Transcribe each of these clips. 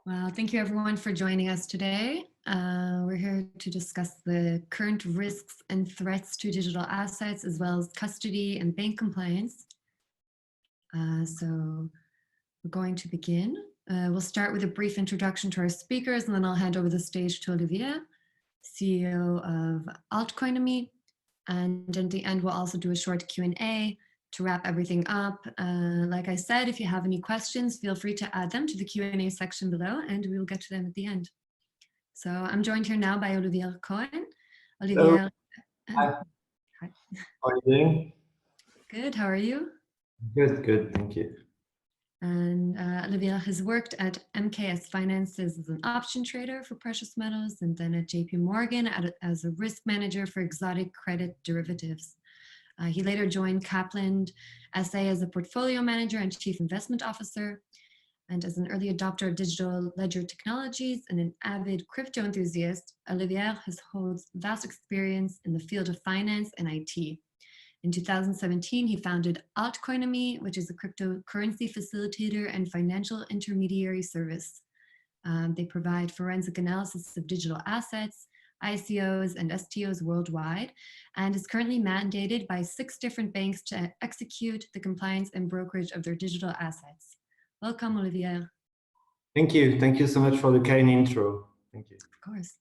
Well, thank you everyone for joining us today. We're here to discuss the current risks and threats to digital assets, as well as custody and bank compliance. So we're going to begin. We'll start with a brief introduction to our speakers, and then I'll hand over the stage to Olivier, CEO of Atcoinomy. And at the end, we'll also do a short Q&A to wrap everything up. Like I said, if you have any questions, feel free to add them to the Q&A section below, and we will get to them at the end. So I'm joined here now by Olivier Cohen. Hello. Olivier, Hi. hi. How are you doing? Good, how are you? Good, thank you. And Olivier has worked at MKS Finances as an option trader for precious metals, and then at JP Morgan as a risk manager for exotic credit derivatives. He later joined Kaplan SA as a portfolio manager and chief investment officer. And as an early adopter of digital ledger technologies and an avid crypto enthusiast, Olivier holds vast experience in the field of finance and IT. In 2017, he founded Atcoinomy, which is a cryptocurrency facilitator and financial intermediary service. They provide forensic analysis of digital assets, ICOs and STOs worldwide, and is currently mandated by 6 different banks to execute the compliance and brokerage of their digital assets. Welcome, Olivier. Thank you. Thank you so much for the kind intro. Thank you. Of course.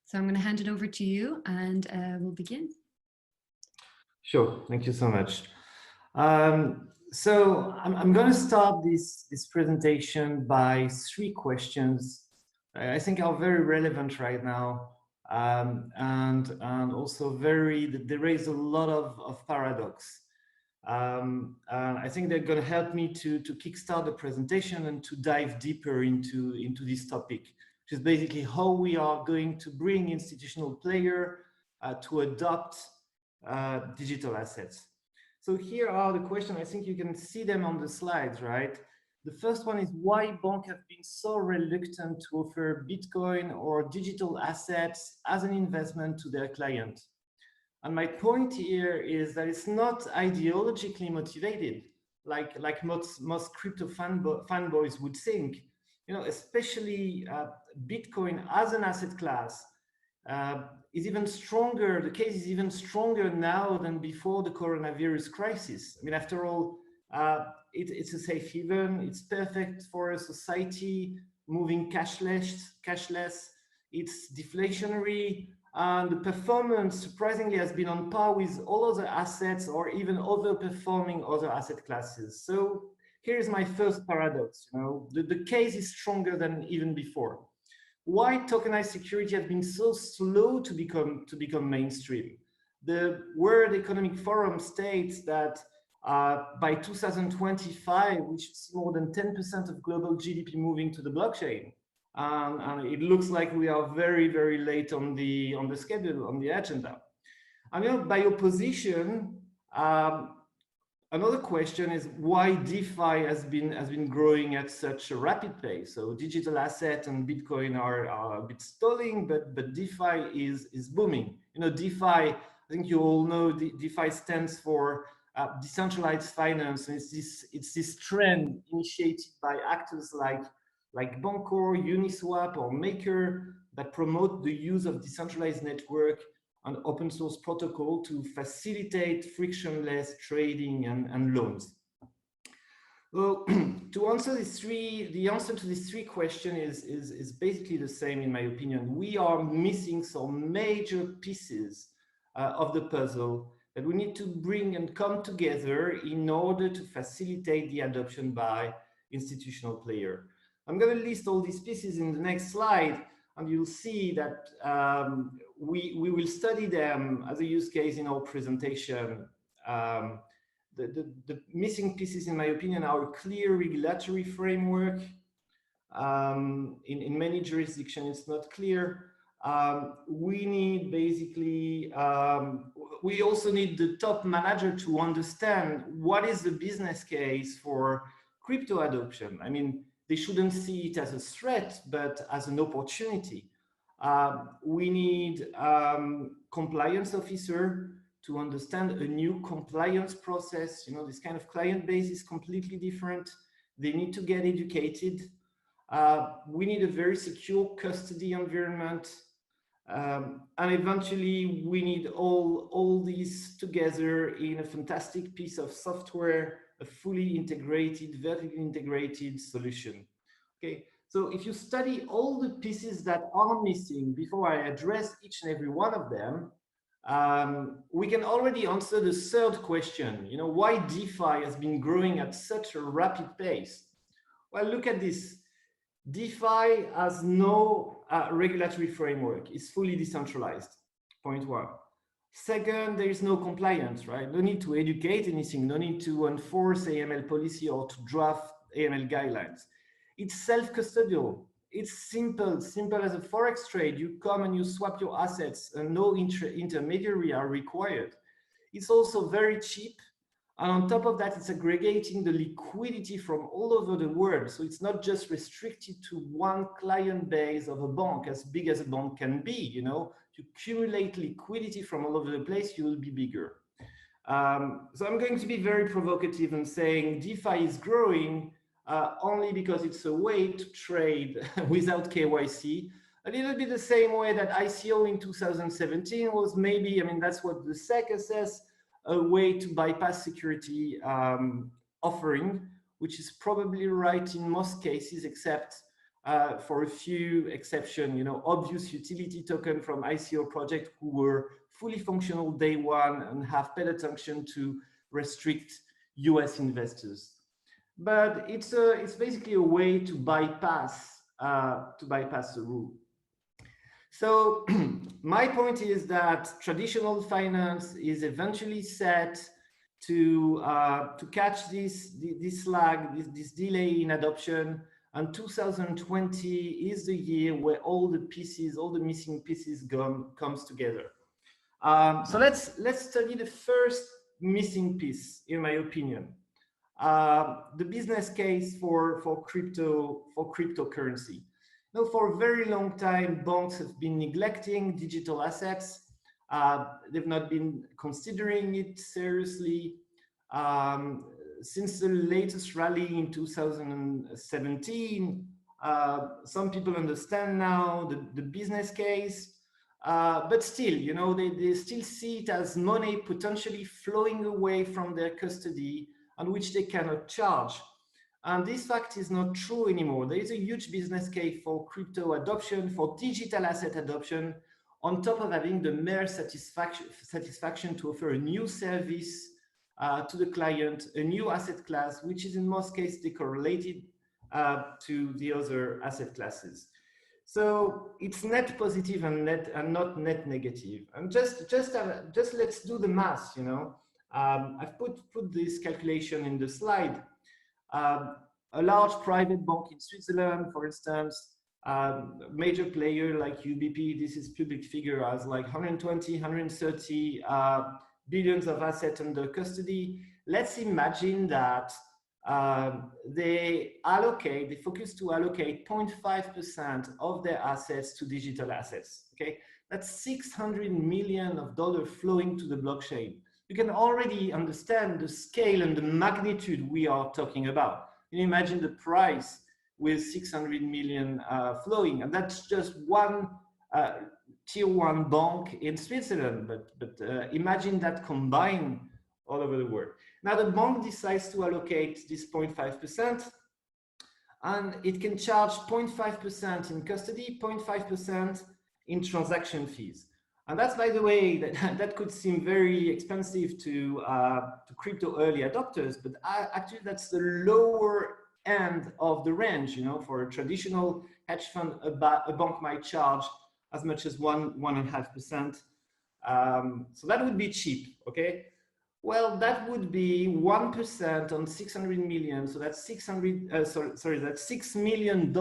So I'm going to hand it over to you, and we'll begin. Sure. Thank you so much. So I'm going to start this presentation by 3 questions I think are very relevant right now, and also they raise a lot of paradox. I think they're going to help me to kickstart the presentation and to dive deeper into this topic, which is basically how we are going to bring institutional player to adopt digital assets. So here are the questions. I think you can see them on the slides, right? The first one is why banks have been so reluctant to offer Bitcoin or digital assets as an investment to their client. And my point here is that it's not ideologically motivated, like most crypto fanboys would think. You know, especially Bitcoin as an asset class is even stronger. The case is even stronger now than before the coronavirus crisis. I mean, after all, it's a safe haven. It's perfect for a society moving cashless. It's deflationary. And the performance, surprisingly, has been on par with all other assets or even overperforming other asset classes. So here's my first paradox. You know, the case is stronger than even before. Why tokenized security has been so slow to become mainstream? The World Economic Forum states that by 2025, we should see more than 10% of global GDP moving to the blockchain. And it looks like we are very, very late on the schedule, on the agenda. I mean, by opposition, another question is why DeFi has been growing at such a rapid pace. So digital asset and Bitcoin are a bit stalling, but DeFi is booming. You know, DeFi, I think you all know, DeFi stands for decentralized finance, and it's this trend initiated by actors like Bancor, Uniswap, or Maker that promote the use of decentralized network and open source protocol to facilitate frictionless trading and loans. Well, to answer the answer to these 3 questions is basically the same in my opinion. We are missing some major pieces of the puzzle that we need to bring and come together in order to facilitate the adoption by institutional player. I'm going to list all these pieces in the next slide, and you'll see that we will study them as a use case in our presentation. The missing pieces, in my opinion, are a clear regulatory framework. In many jurisdictions, it's not clear. We need basically, we also need the top manager to understand what is the business case for crypto adoption. I mean, they shouldn't see it as a threat, but as an opportunity. We need compliance officer to understand a new compliance process. You know, this kind of client base is completely different. They need to get educated. We need a very secure custody environment. And eventually we need all these together in a fantastic piece of software, a fully integrated, vertically integrated solution. Okay, so if you study all the pieces that are missing before I address each and every one of them, we can already answer the third question, you know, why DeFi has been growing at such a rapid pace. Well, look at this. DeFi has no regulatory framework. It's fully decentralized, point one. Second, there is no compliance, right? No need to educate anything, no need to enforce AML policy or to draft AML guidelines. It's self-custodial. It's simple as a Forex trade. You come and you swap your assets and no intermediary are required. It's also very cheap. And on top of that, it's aggregating the liquidity from all over the world. So it's not just restricted to one client base of a bank, as big as a bank can be. You know, to accumulate liquidity from all over the place, you will be bigger. So I'm going to be very provocative and saying DeFi is growing only because it's a way to trade without KYC. A little bit the same way that ICO in 2017 was maybe, I mean, that's what the SEC assessed, a way to bypass security offering, which is probably right in most cases, except for a few exceptions, you know, obvious utility token from ICO project who were fully functional day one and have paid attention to restrict US investors. But it's basically a way to bypass the rule. So my point is that traditional finance is eventually set to catch this lag, this delay in adoption, and 2020 is the year where all the pieces, all the missing pieces comes together. So let's study the first missing piece, in my opinion, the business case for cryptocurrency. Now, for a very long time, banks have been neglecting digital assets. They've not been considering it seriously. Since the latest rally in 2017, some people understand now the business case, but still, you know, they still see it as money potentially flowing away from their custody on which they cannot charge. And this fact is not true anymore. There is a huge business case for crypto adoption, for digital asset adoption, on top of having the mere satisfaction to offer a new service to the client, a new asset class, which is in most cases decorrelated to the other asset classes. So it's net positive and not net negative. And just let's do the math. You know, I've put this calculation in the slide. A large private bank in Switzerland, for instance, major player like UBP, this is public figure, has like 120, 130 billions of assets under custody. Let's imagine that they focus to allocate 0.5% of their assets to digital assets. Okay, that's $600 million flowing to the blockchain. You can already understand the scale and the magnitude we are talking about. You imagine the price with 600 million flowing, and that's just one tier one bank in Switzerland. But imagine that combined all over the world. Now the bank decides to allocate this 0.5%, and it can charge 0.5% in custody, 0.5% in transaction fees. And that's, by the way, that could seem very expensive to crypto early adopters, but actually that's the lower end of the range. You know, for a traditional hedge fund, a bank might charge as much as 1.5%. So that would be cheap, okay? Well, that would be 1% on 600 million. So that's that's $6 million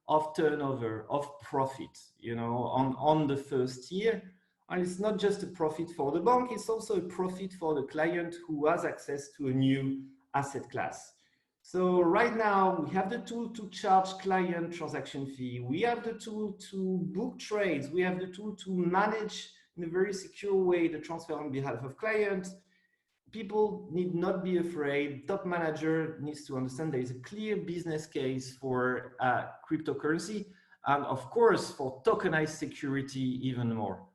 of turnover, of profit, you know, on the first year. And it's not just a profit for the bank, it's also a profit for the client who has access to a new asset class. So right now we have the tool to charge client transaction fee. We have the tool to book trades. We have the tool to manage in a very secure way the transfer on behalf of clients. people need not be afraid. Top manager needs to understand there is a clear business case for cryptocurrency, and of course for tokenized security even more.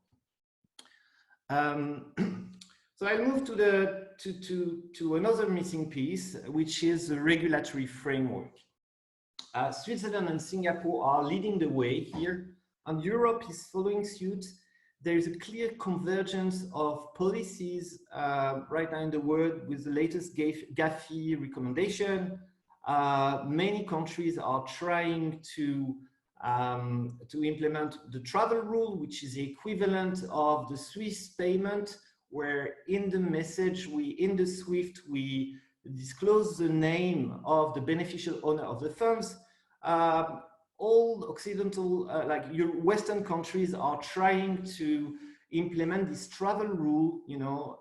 So I'll move to another missing piece, which is the regulatory framework. Switzerland and Singapore are leading the way here, and Europe is following suit. There is a clear convergence of policies right now in the world with the latest GAFI recommendation. Many countries are trying to implement the travel rule, which is the equivalent of the Swiss payment, where in the message, in the SWIFT, we disclose the name of the beneficial owner of the funds. All Occidental, like your Western countries, are trying to implement this travel rule, you know,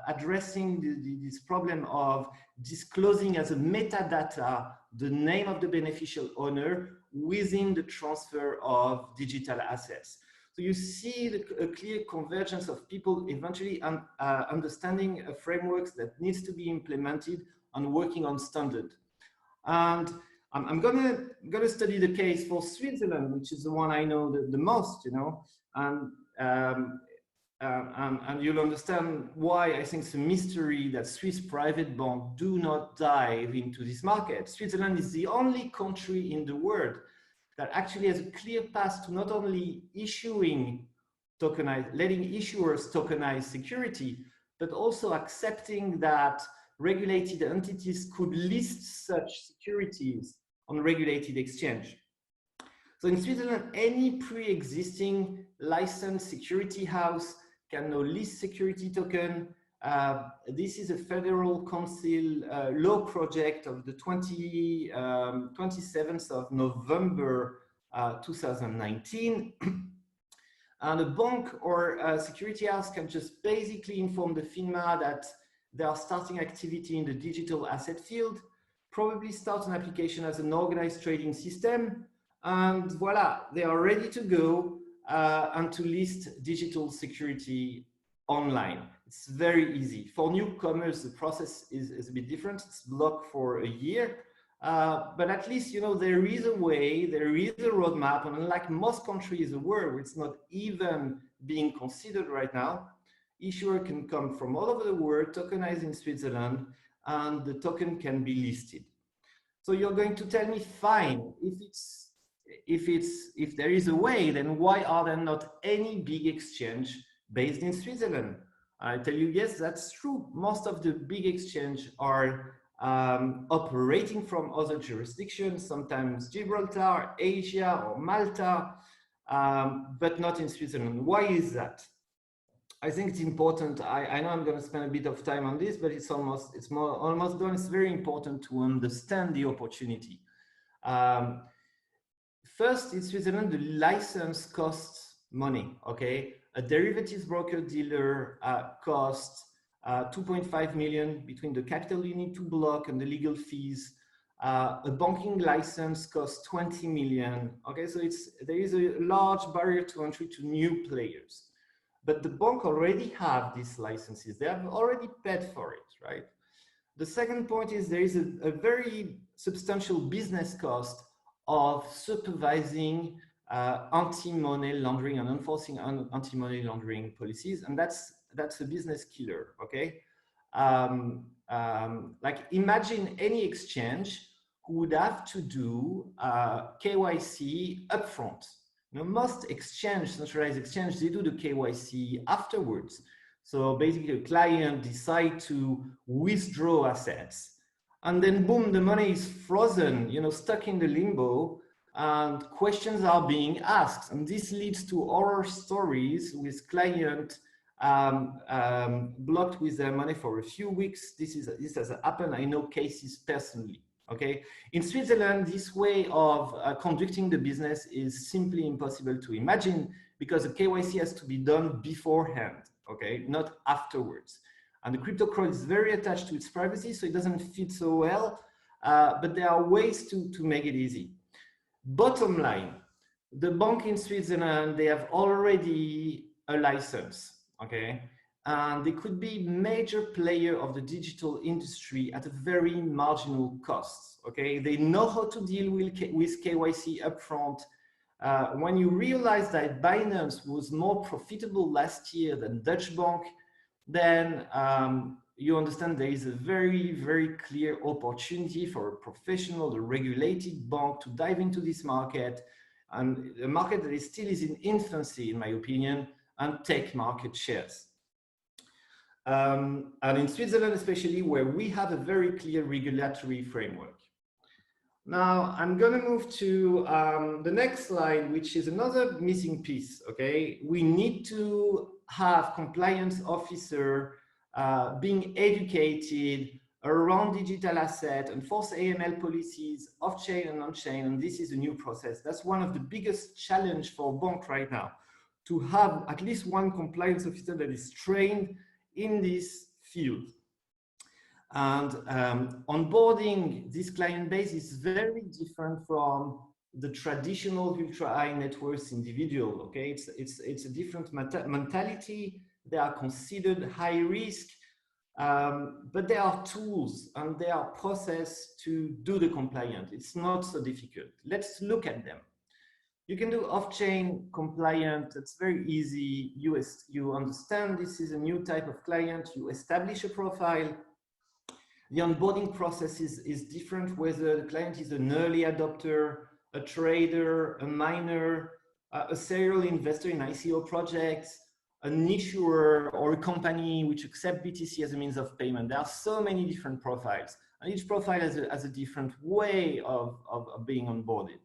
addressing this problem of disclosing as a metadata the name of the beneficial owner within the transfer of digital assets. So you see a clear convergence of people eventually understanding frameworks that needs to be implemented and working on standard. And I'm gonna study the case for Switzerland, which is the one I know the most, you know, and you'll understand why I think it's a mystery that Swiss private banks do not dive into this market. Switzerland is the only country in the world that actually has a clear path to not only letting issuers tokenize security, but also accepting that regulated entities could list such securities on regulated exchange. So in Switzerland, any pre-existing licensed security house can now list security token. This is a Federal Council law project of the 27th of November 2019. And a bank or a security house can just basically inform the FINMA that they are starting activity in the digital asset field, probably start an application as an organized trading system, and voila, they are ready to go and to list digital security online. It's very easy. For newcomers, the process is a bit different. It's blocked for a year, but at least, you know, there is a way, there is a roadmap, and unlike most countries in the world, where it's not even being considered right now, issuer can come from all over the world, tokenize in Switzerland, and the token can be listed. So you're going to tell me, fine, if there is a way, then why are there not any big exchange based in Switzerland? I tell you, yes, that's true. Most of the big exchange are operating from other jurisdictions, sometimes Gibraltar, Asia, or Malta, but not in Switzerland. Why is that? I think it's important. I know I'm going to spend a bit of time on this, but it's almost done. It's very important to understand the opportunity. First, in Switzerland, the license costs money. Okay, a derivatives broker dealer costs 2.5 million between the capital you need to block and the legal fees. A banking license costs 20 million. Okay, so there is a large barrier to entry to new players. But the bank already have these licenses. They have already paid for it, right? The second point is there is a very substantial business cost of supervising anti-money laundering and enforcing anti-money laundering policies, and that's a business killer. Okay, like imagine any exchange who would have to do KYC upfront. You know, most centralized exchange, they do the KYC afterwards. So basically, a client decides to withdraw assets, and then boom, the money is frozen, you know, stuck in the limbo, and questions are being asked, and this leads to horror stories with client blocked with their money for a few weeks. This has happened. I know cases personally. Okay, in Switzerland, this way of conducting the business is simply impossible to imagine because the KYC has to be done beforehand, okay, not afterwards. And the crypto crowd is very attached to its privacy, so it doesn't fit so well, but there are ways to make it easy. Bottom line, the bank in Switzerland, they have already a license, okay? and they could be major player of the digital industry at a very marginal cost. Okay, they know how to deal with KYC upfront. When you realize that Binance was more profitable last year than Dutch Bank, then you understand there is a very, very clear opportunity for a professional, a regulated bank to dive into this market, and a market that is still in infancy, in my opinion, and take market shares. And in Switzerland, especially, where we have a very clear regulatory framework. Now, I'm going to move to the next slide, which is another missing piece, okay? We need to have compliance officer being educated around digital asset, enforce AML policies, off-chain and on-chain, and this is a new process. That's one of the biggest challenge for a bank right now, to have at least one compliance officer that is trained in this field. And onboarding this client base is very different from the traditional ultra high net worth individual. Okay, it's a different mentality. They are considered high risk, but there are tools and there are process to do the compliance. It's not so difficult. Let's look at them. You can do off-chain compliant. It's very easy. You understand this is a new type of client. You establish a profile. The onboarding process is different, whether the client is an early adopter, a trader, a miner, a serial investor in ICO projects, an issuer, or a company which accepts BTC as a means of payment. There are so many different profiles, and each profile has a different way of being onboarded.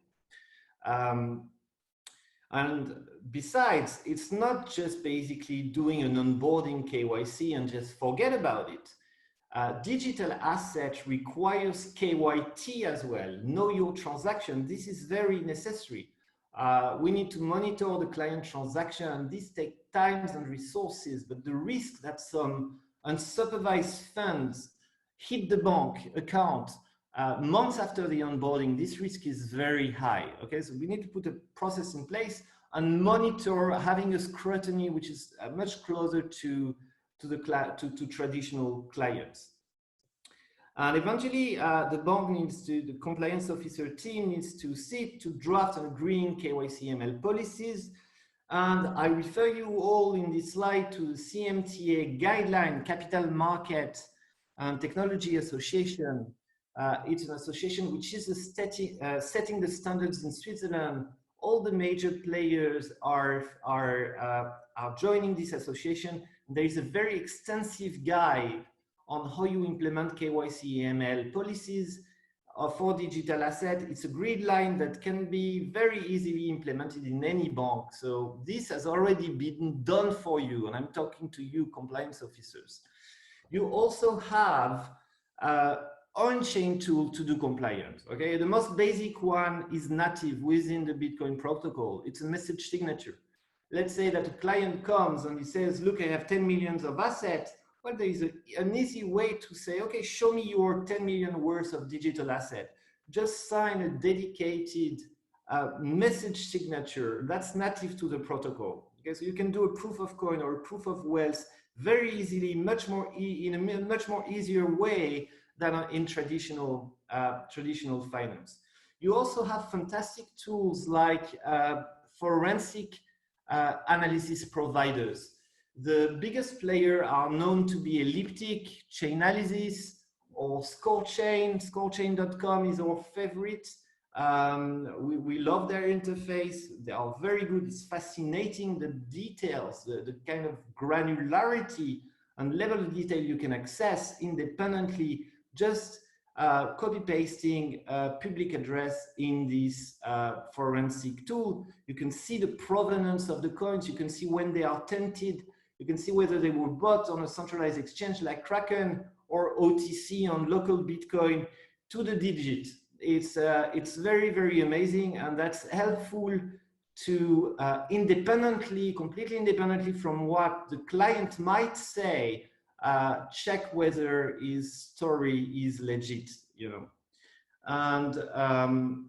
And besides, it's not just basically doing an onboarding KYC and just forget about it. Digital asset requires KYT as well, know your transaction. This is very necessary. We need to monitor the client transaction, and this takes time and resources, but the risk that some unsupervised funds hit the bank account months after the onboarding, this risk is very high. Okay, so we need to put a process in place and monitor, having a scrutiny which is much closer to traditional clients. And eventually, the bank needs to, the compliance officer team needs to sit to draft and agreeing KYC ML policies. And I refer you all in this slide to the CMTA guideline, Capital Market and Technology Association. It's an association which is setting the standards in Switzerland. All the major players are joining this association. There is a very extensive guide on how you implement KYC AML policies for digital asset. It's a grid line that can be very easily implemented in any bank. So this has already been done for you, and I'm talking to you, compliance officers. You also have on-chain tool to do compliance. Okay, the most basic one is native within the Bitcoin protocol. It's a message signature. Let's say that a client comes and he says, look, I have 10 million of assets. Well, there is an easy way to say, okay, show me your 10 million worth of digital asset. Just sign a dedicated message signature that's native to the protocol. Okay, so you can do a proof of coin or a proof of wealth very easily, in a much more easier way than in traditional finance. You also have fantastic tools like forensic analysis providers. The biggest player are known to be Elliptic, Chainalysis, or ScoreChain. ScoreChain.com is our favorite. We love their interface. They are very good. It's fascinating, the details, the kind of granularity and level of detail you can access independently, just copy-pasting a public address in this forensic tool. You can see the provenance of the coins. You can see when they are tinted. You can see whether they were bought on a centralized exchange like Kraken or OTC on local Bitcoin to the digit. It's very, very amazing, and that's helpful to completely independently from what the client might say, check whether his story is legit, you know. And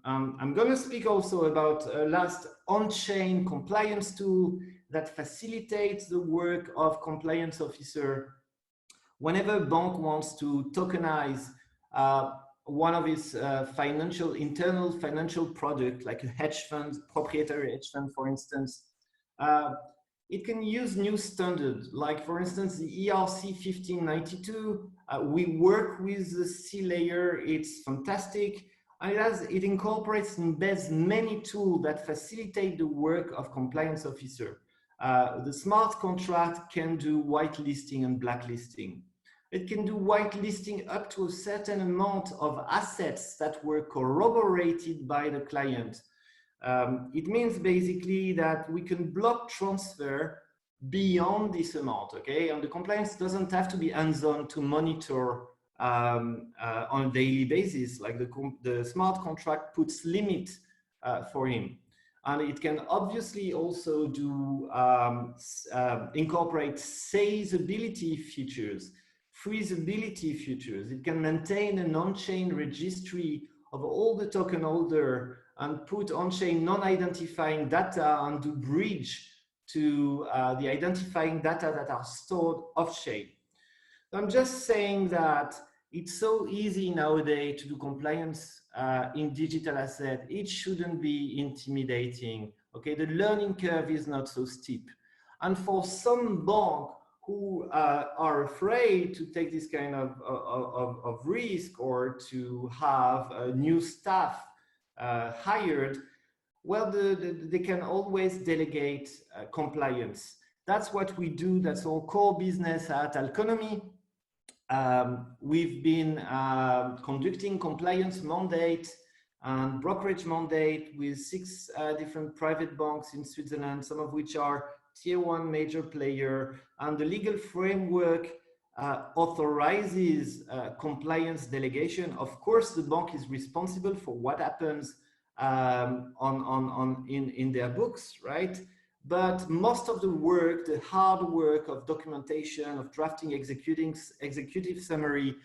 I'm going to speak also about last on-chain compliance tool. that facilitates the work of compliance officer whenever a bank wants to tokenize one of its internal financial product, like a hedge fund, proprietary hedge fund, for instance. It can use new standards, like for instance, the ERC 1592. We work with the C layer, it's fantastic. And it incorporates and embeds many tools that facilitate the work of compliance officer. The smart contract can do whitelisting and blacklisting. It can do whitelisting up to a certain amount of assets that were corroborated by the client. It means basically that we can block transfer beyond this amount, okay? And the compliance doesn't have to be hands-on to monitor on a daily basis, like the smart contract puts limit for him. And it can obviously also do incorporate seizability features, freezability features. It can maintain an on-chain registry of all the token holder and put on-chain non-identifying data and do bridge to the identifying data that are stored off-chain. I'm just saying that it's so easy nowadays to do compliance in digital asset. It shouldn't be intimidating. Okay, the learning curve is not so steep. And for some banks who are afraid to take this kind of risk or to have new staff hired, well, they can always delegate compliance. That's what we do. That's our core business at Atcoinomy. We've been conducting compliance mandate and brokerage mandate with 6 different private banks in Switzerland, some of which are tier 1 major player, and the legal framework authorizes compliance delegation. Of course, the bank is responsible for what happens in their books, right? But most of the work, the hard work of documentation, of drafting, executive summary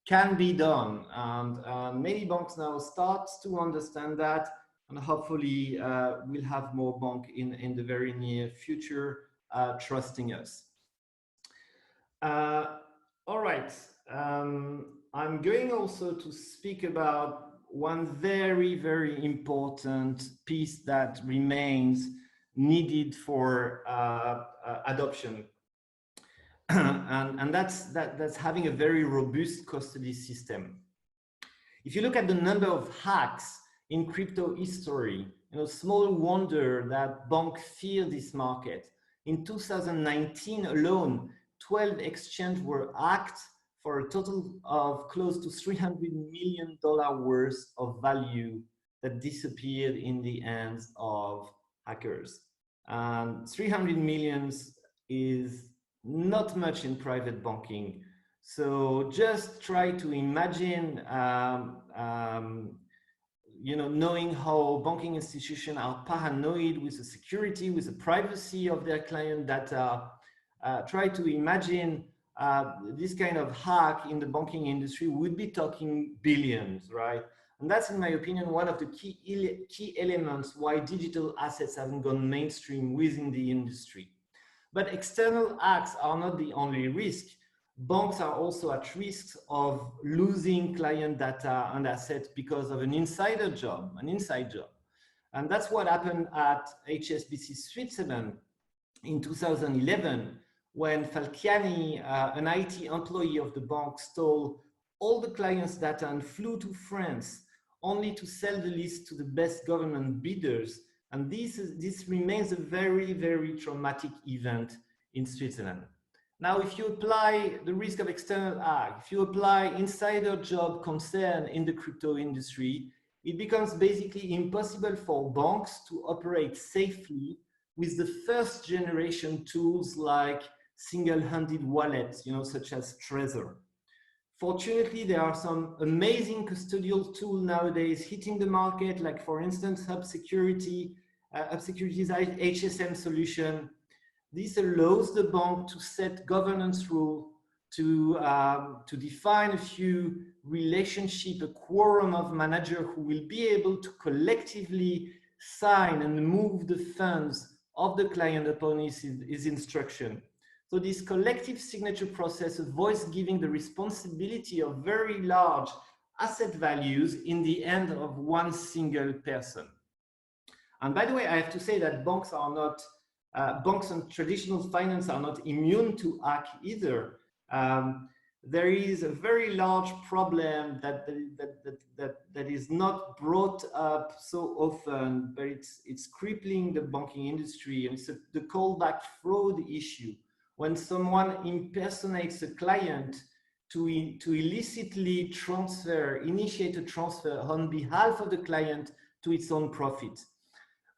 can be done. And many banks now start to understand that, and hopefully we'll have more banks in the very near future trusting us. All right, I'm going also to speak about one very, very important piece that remains needed for adoption. and that's having a very robust custody system. If you look at the number of hacks in crypto history, small wonder that banks fear this market. In 2019 alone, 12 exchanges were hacked for a total of close to $300 million worth of value that disappeared in the hands of hackers. 300 million is not much in private banking. So just try to imagine, knowing how banking institutions are paranoid with the security, with the privacy of their client data. Try to imagine this kind of hack in the banking industry. Would be talking billions, right? And that's, in my opinion, one of the key elements why digital assets haven't gone mainstream within the industry. But external hacks are not the only risk. Banks are also at risk of losing client data and assets because of an inside job. And that's what happened at HSBC Switzerland in 2011, when Falciani, an IT employee of the bank, stole all the clients' data and flew to France only to sell the list to the best government bidders. And this remains a very, very traumatic event in Switzerland. Now, if you apply the risk of external hack, if you apply insider job concern in the crypto industry, it becomes basically impossible for banks to operate safely with the first generation tools like single-handed wallets, such as Trezor. Fortunately, there are some amazing custodial tools nowadays hitting the market, like for instance, Hub Security's HSM solution. This allows the bank to set governance rules, to define a few relationships, a quorum of managers who will be able to collectively sign and move the funds of the client upon his instruction. So this collective signature process avoids giving the responsibility of very large asset values in the hand of one single person. And by the way, I have to say that banks are not, banks and traditional finance are not immune to hack either. There is a very large problem that is not brought up so often, but it's crippling the banking industry, and it's the callback fraud issue. When someone impersonates a client to illicitly initiate a transfer on behalf of the client to its own profit.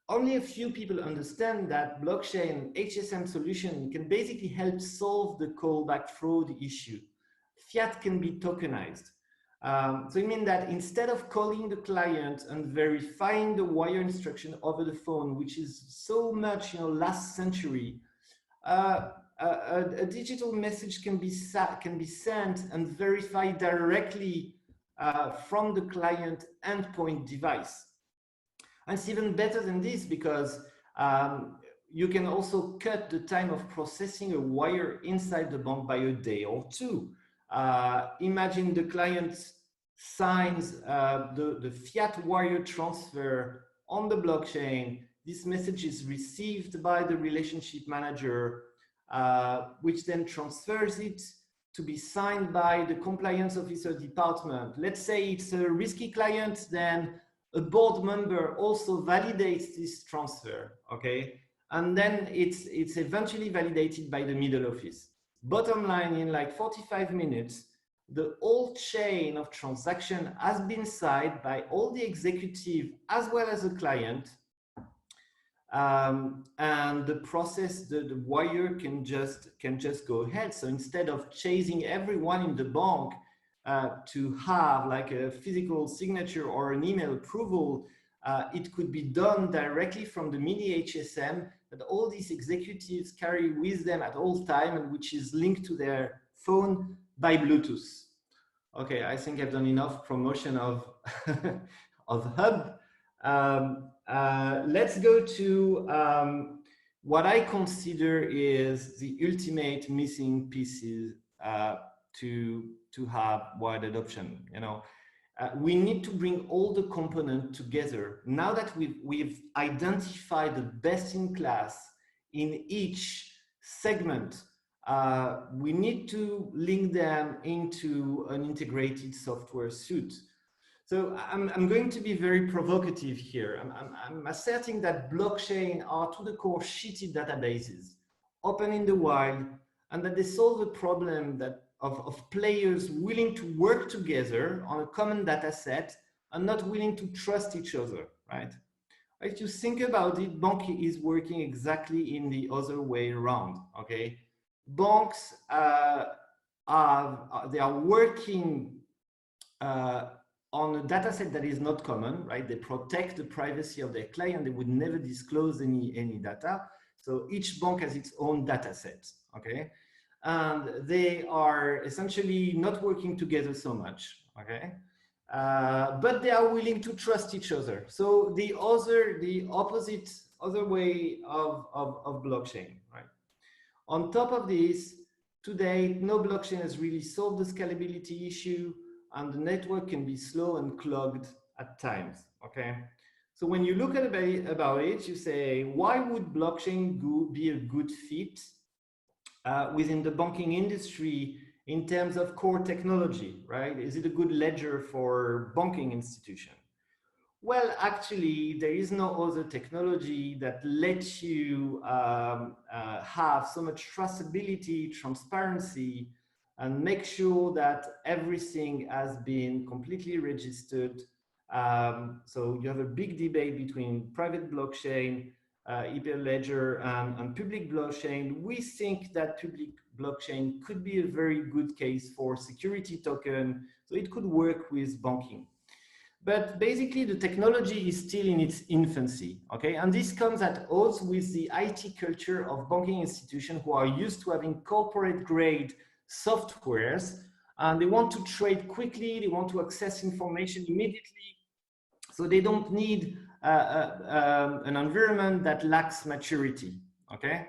Only a few people understand that blockchain HSM solution can basically help solve the callback fraud issue. Fiat can be tokenized. So it means that instead of calling the client and verifying the wire instruction over the phone, which is so much, last century, a digital message can be sent and verified directly from the client endpoint device. And it's even better than this because you can also cut the time of processing a wire inside the bank by a day or two. Imagine the client signs the fiat wire transfer on the blockchain. This message is received by the relationship manager, which then transfers it to be signed by the compliance officer department. Let's say it's a risky client, then a board member also validates this transfer, okay? And then it's eventually validated by the middle office. Bottom line, in like 45 minutes, the whole chain of transaction has been signed by all the executive as well as the client. And the process, the wire can just go ahead. So instead of chasing everyone in the bank to have like a physical signature or an email approval, it could be done directly from the mini HSM that all these executives carry with them at all time, and which is linked to their phone by Bluetooth. Okay, I think I've done enough promotion of of Hub. Let's go to what I consider is the ultimate missing pieces to have wide adoption. We need to bring all the components together. Now that we've identified the best in class in each segment, we need to link them into an integrated software suite. So I'm going to be very provocative here. I'm asserting that blockchain are to the core shitty databases, open in the wild, and that they solve a problem of players willing to work together on a common data set and not willing to trust each other, right? If you think about it, banking is working exactly in the other way around, okay? Banks they are working on a data set that is not common, right? They protect the privacy of their client. They would never disclose any data. So each bank has its own data set, okay? And they are essentially not working together so much, okay? But they are willing to trust each other. So the opposite way of blockchain, right? On top of this, today, no blockchain has really solved the scalability issue, and the network can be slow and clogged at times, okay? So when you look at about it, you say, why would blockchain be a good fit within the banking industry in terms of core technology, right? Is it a good ledger for banking institution? Well, actually, there is no other technology that lets you have so much trustability, transparency, and make sure that everything has been completely registered. So you have a big debate between private blockchain, Hyperledger, and public blockchain. We think that public blockchain could be a very good case for security token, so it could work with banking. But basically, the technology is still in its infancy, okay? And this comes at odds with the IT culture of banking institutions who are used to having corporate-grade softwares, and they want to trade quickly, they want to access information immediately, so they don't need an environment that lacks maturity. Okay,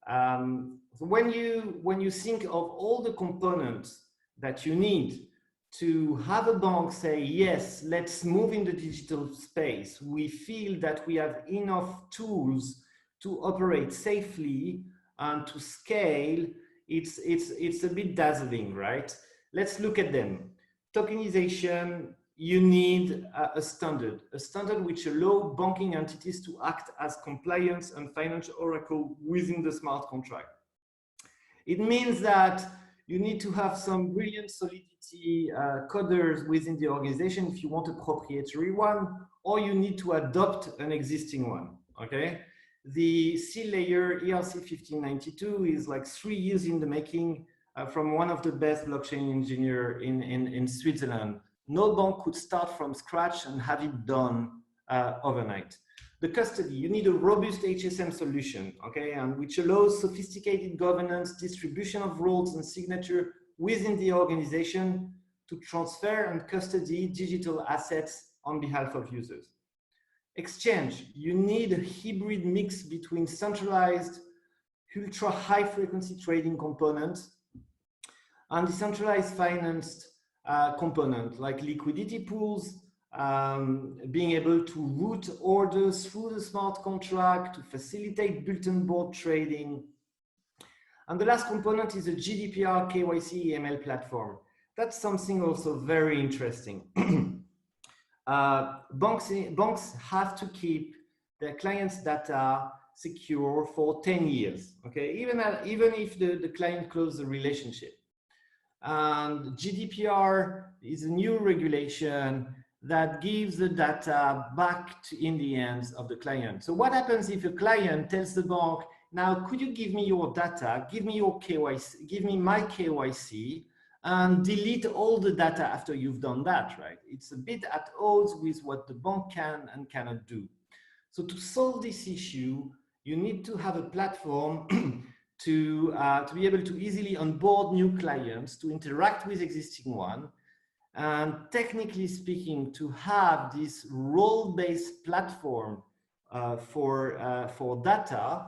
so when you think of all the components that you need to have a bank say, yes, let's move in the digital space, we feel that we have enough tools to operate safely and to scale, it's a bit dazzling, right? Let's look at them. Tokenization, you need a standard which allows banking entities to act as compliance and financial oracle within the smart contract. It means that you need to have some brilliant solidity coders within the organization if you want a proprietary one, or you need to adopt an existing one, okay? The C layer ERC 1592 is like 3 years in the making from one of the best blockchain engineer in Switzerland. No bank could start from scratch and have it done overnight. The custody, you need a robust HSM solution, okay, and which allows sophisticated governance, distribution of roles and signature within the organization to transfer and custody digital assets on behalf of users. Exchange, you need a hybrid mix between centralized, ultra high frequency trading components and decentralized financed component like liquidity pools, being able to route orders through the smart contract to facilitate bulletin board trading. And the last component is a GDPR KYC EML platform. That's something also very interesting. Banks have to keep their clients' data secure for 10 years, okay? Even if the client closes the relationship. And GDPR is a new regulation that gives the data back in the hands of the client. So what happens if a client tells the bank, now could you give me your data, give me your KYC, give me my KYC, and delete all the data after you've done that, right? It's a bit at odds with what the bank can and cannot do. So to solve this issue, you need to have a platform to be able to easily onboard new clients, to interact with existing one, and technically speaking, to have this role-based platform for data,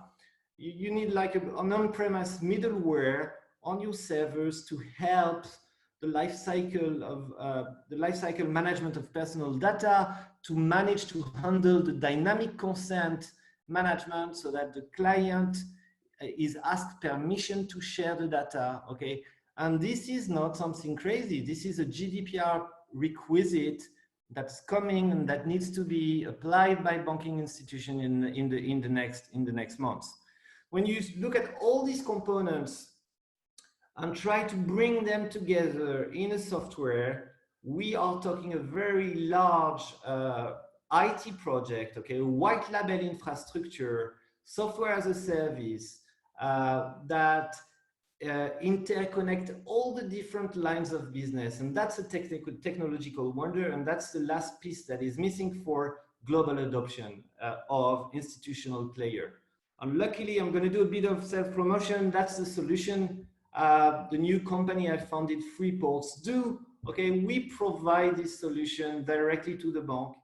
you need like an on-premise middleware on your servers to help the life cycle management of personal data, to manage to handle the dynamic consent management so that the client is asked permission to share the data, okay? And this is not something crazy. This is a GDPR requisite that's coming and that needs to be applied by banking institution in the next months. When you look at all these components and try to bring them together in a software, we are talking a very large IT project, okay, white label infrastructure, software as a service that interconnect all the different lines of business. And that's a technological wonder. And that's the last piece that is missing for global adoption of institutional player. And luckily, I'm going to do a bit of self-promotion. That's the solution. The new company I founded, Freeports, do. Okay, we provide this solution directly to the bank.